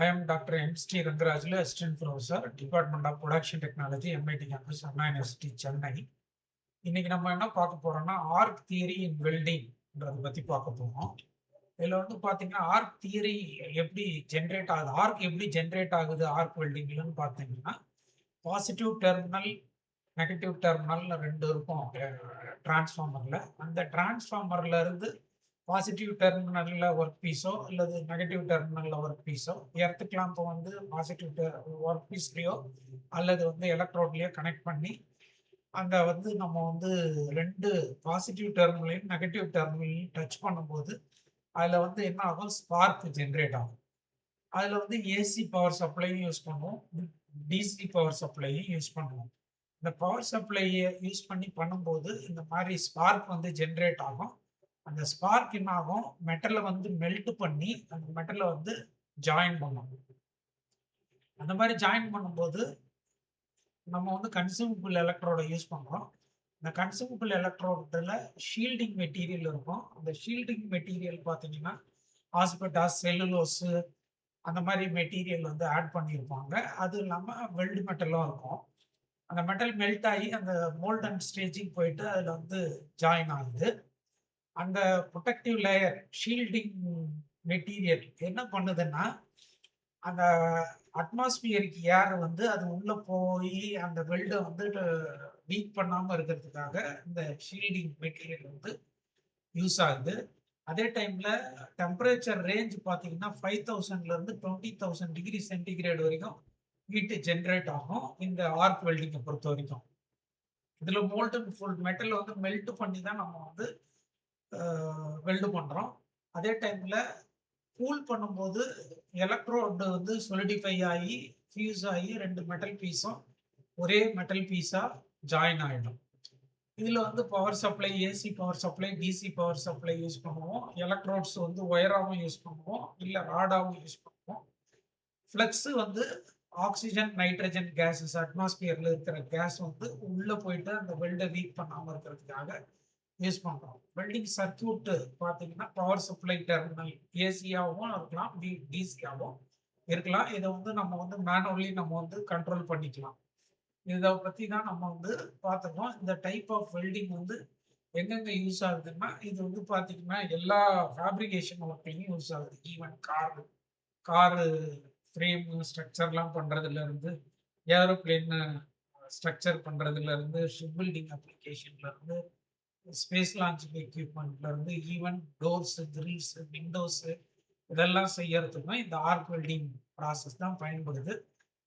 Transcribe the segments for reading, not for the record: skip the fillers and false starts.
I am Dr. M. Sri Rangarajulu, Assistant Professor, Department of Production Technology, MIT Campus, Anna University, Chennai. இன்னைக்கு நம்ம என்ன பார்க்க போறோம்னா, arc theory இன் வெல்டிங்ன்றத பத்தி பார்க்க போறோம். இதுல வந்து பார்த்தீங்கன்னா, ஆர்க் தியரி எப்படி ஜெனரேட் ஆகுது? ஆர்க் எப்படி ஜெனரேட் ஆகுது ஆர்க் வெல்டிங்லன்னு பார்த்தீங்கன்னா, பாசிட்டிவ் டெர்மினல், நெகட்டிவ் டெர்மினல்னு 2 இருக்கும் டிரான்ஸ்ஃபார்மர்ல. அந்த டிரான்ஸ்ஃபார்மர்ல இருந்து பாசிட்டிவ் டெர்மினல்ல ஒர்க் பீஸோ அல்லது நெகட்டிவ் டெர்மினல்ல ஒர்க் பீஸோ எர்த் கிளாம்ப் வந்து பாசிட்டிவ் ஒர்க் பீஸ்லயோ அல்லது வந்து எலக்ட்ரோட்லயோ கனெக்ட் பண்ணி அங்க வந்து நம்ம வந்து 2 பாசிட்டிவ் டெர்மினலையும் நெகட்டிவ் டெர்மினலையும் டச் பண்ணும்போது அதுல வந்து என்ன ஆகும்? ஸ்பார்க் ஜெனரேட் ஆகும். அதுல வந்து ஏசி பவர் சப்ளையும் யூஸ் பண்ணுவோம், டிசி பவர் சப்ளையும் யூஸ் பண்ணுவோம். இந்த பவர் சப்ளைய யூஸ் பண்ணி பண்ணும்போது இந்த மாதிரி ஸ்பார்க் வந்து ஜெனரேட் ஆகும். அந்த ஸ்பார்க் என்ன ஆகும்? மெட்டல வந்து மெல்ட் பண்ணி அந்த மெட்டல வந்து ஜாயின் பண்ணும். அந்த மாதிரி ஜாயின் பண்ணும்போது நம்ம வந்து கன்சூமபிள் எலக்ட்ரோட யூஸ் பண்றோம். இந்த கன்சூமபிள் எலக்ட்ரோடுல ஷீல்டிங் மெட்டீரியல் இருக்கும். அந்த ஷீல்டிங் மெட்டீரியல் பார்த்தீங்கன்னா, ஆஸ்பெட்டாஸ், செல்லுலோஸ் அந்த மாதிரி மெட்டீரியல் வந்து ஆட் பண்ணியிருப்பாங்க. அது இல்லாம வெல்ட் மெட்டலும் இருக்கும். அந்த மெட்டல் மெல்ட் ஆகி அந்த மோல்டன் ஸ்டேஜுக்கு போயிட்டு அதுல வந்து ஜாயின் ஆகுது. அந்த புரொடெக்டிவ் லேயர் ஷீல்டிங் மெட்டீரியல் என்ன பண்ணுதுன்னா, அந்த அட்மாஸ்பியரிக் ஏர் வந்து அது உள்ள போய் அந்த வெல்ட வந்து வீக் பண்ணாம இருக்கிறதுக்காக இந்த ஷீல்டிங் மெட்டீரியல் வந்து யூஸ் ஆகுது. அதே டைம்ல டெம்பரேச்சர் ரேஞ்ச் பார்த்தீங்கன்னா 5000ல இருந்து 20000 டிகிரி சென்டிகிரேட் வரைக்கும் ஹீட் ஜெனரேட் ஆகும் இந்த ஆர்க் வெல்டிங்கை பொறுத்த வரைக்கும். இதுல மோல்டன் ஃபுல் மெட்டல் வந்து மெல்ட் பண்ணி தான் நம்ம வந்து வெல்டு பண்றோம். அதே டைம்ல கூல் பண்ணும்போது எலக்ட்ரோடு வந்து சொலிடிஃபை ஆகி ஃபியூஸ் ஆகி 2 மெட்டல் பீஸும் ஒரே மெட்டல் பீஸா ஜாயின் ஆயிடும். இதுல வந்து power supply, AC power supply, DC power supply use பண்ணுவோம். எலக்ட்ரோட்ஸ் வந்து ஒயராவும் யூஸ் பண்ணுவோம், இல்ல ராடாவும் யூஸ் பண்ணுவோம். ஃப்ளக்ஸ் வந்து ஆக்ஸிஜன், நைட்ரஜன் கேஸஸ் அட்மாஸ்பியர்ல இருக்கிற கேஸ் வந்து உள்ள போயிட்டு அந்த வெல்ட வீக் பண்ணாம இருக்கிறதுக்காக யூஸ் பண்றோம். வெல்டிங் சர்க்யூட் பார்த்தீங்கன்னா, பவர் சப்ளை டெர்மினல் ஏசியாவும் இருக்கலாம், டிசியாவும் இருக்கலாம். இதை வந்து நம்ம வந்து மேனுவலி நம்ம வந்து கண்ட்ரோல் பண்ணிக்கலாம். இதை பத்தி தான் நம்ம வந்து பார்த்துக்கோம். இந்த டைப் ஆஃப் வெல்டிங் வந்து எங்கெங்க யூஸ் ஆகுதுன்னா, இது வந்து பார்த்தீங்கன்னா எல்லா ஃபேப்ரிகேஷன் ஒர்க்லையும் யூஸ் ஆகுது. ஈவன் காரு ஃப்ரேம் ஸ்ட்ரக்சர்லாம் பண்றதுல இருந்து, ஏரோப்ளேன் ஸ்ட்ரக்சர் பண்றதுல இருந்து, ஷிப் பில்டிங் அப்ளிகேஷன்ல இருந்து, ஸ்பேஸ் லான்ச்சிங் எக்யூப்மெண்ட்ல இருந்து, ஈவன் டோர்ஸ், கிரில்ஸ், விண்டோஸ் இதெல்லாம் செய்யறதுக்கும் இந்த ஆர்க் வெல்டிங் ப்ராசஸ் தான் பயன்படுது.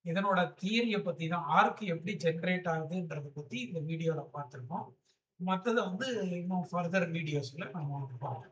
இதனோட தியரிய பத்தி தான் ஆர்க் எப்படி ஜெனரேட் ஆகுதுன்றத பத்தி இந்த வீடியோல பார்த்துருக்கோம். மத்தத வந்து இன்னும் ஃபர்தர் வீடியோஸ்ல நம்ம பார்ப்போம்.